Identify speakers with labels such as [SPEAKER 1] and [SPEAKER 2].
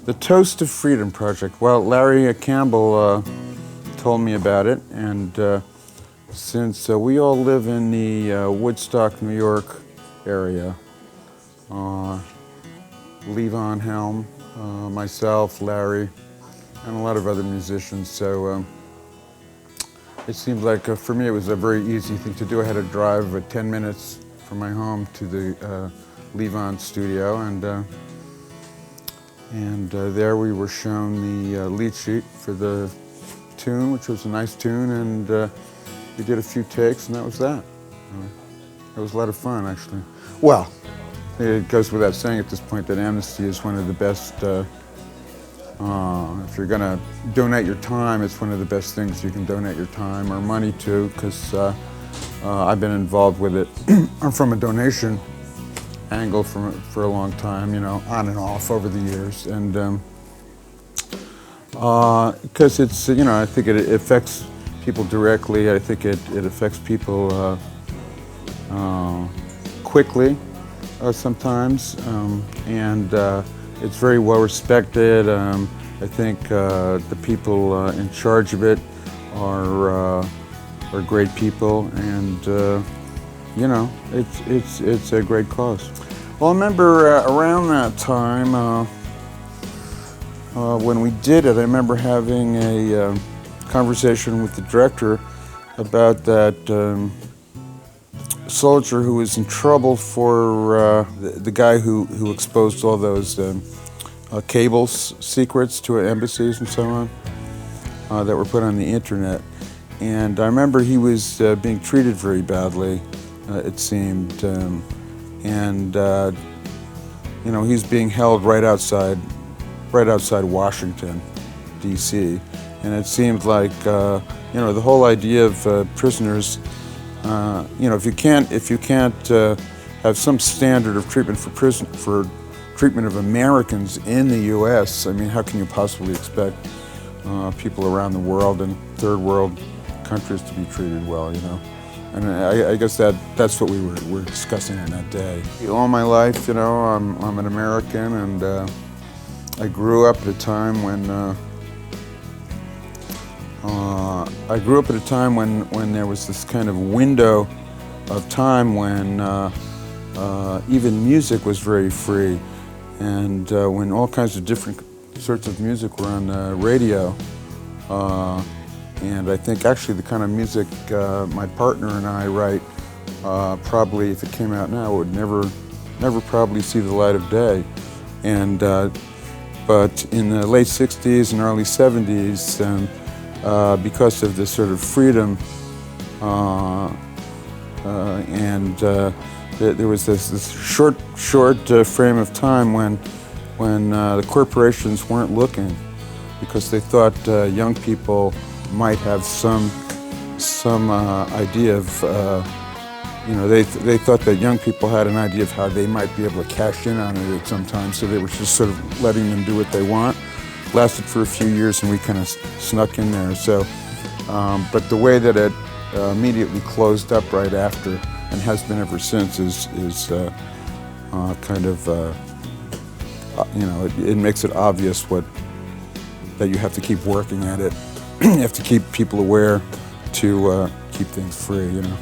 [SPEAKER 1] The Toast to Freedom Project. Well, Larry Campbell told me about it, and since we all live in the Woodstock, New York area, Levon, Helm, myself, Larry, and a lot of other musicians, so it seemed like for me it was a very easy thing to do. I had to drive 10 minutes from my home to the Levon studio, and there we were shown the lead sheet for the tune, which was a nice tune, and we did a few takes, and that was that. It was a lot of fun, actually. Well, it goes without saying at this point that Amnesty is one of the best, if you're going to donate your time, it's one of the best things you can donate your time or money to, because I've been involved with it from a donation angle for a long time, you know, on and off over the years, and because it's, you know, I think it affects people directly. I think it affects people quickly sometimes, and it's very well respected. I think the people in charge of it are great people, and you know, it's a great cause. Well, I remember around that time when we did it, I remember having a conversation with the director about that soldier who was in trouble for the guy who exposed all those cables secrets to embassies and so on that were put on the internet. And I remember he was being treated very badly, it seemed, and you know, he's being held right outside Washington, D.C. And it seemed like you know, the whole idea of prisoners, you know, if you can't have some standard of treatment for treatment of Americans in the U.S., I mean, how can you possibly expect people around the world and third world countries to be treated well, you know? And I guess that's what we were discussing on that day. All my life, you know, I'm an American, and I grew up at a time when when there was this kind of window of time when even music was very free, and when all kinds of different sorts of music were on the radio. And I think actually the kind of music my partner and I write, probably if it came out now, would never probably see the light of day. And but in the late 60s and early 70s, because of this sort of freedom, and there was this short frame of time when the corporations weren't looking, because they thought young people might have some idea of, you know, they thought that young people had an idea of how they might be able to cash in on it at some time, so they were just sort of letting them do what they want. Lasted for a few years, and we kind of snuck in there. So, but the way that it immediately closed up right after, and has been ever since, is kind of, you know, it makes it obvious that you have to keep working at it. You have to keep people aware to keep things free, you know.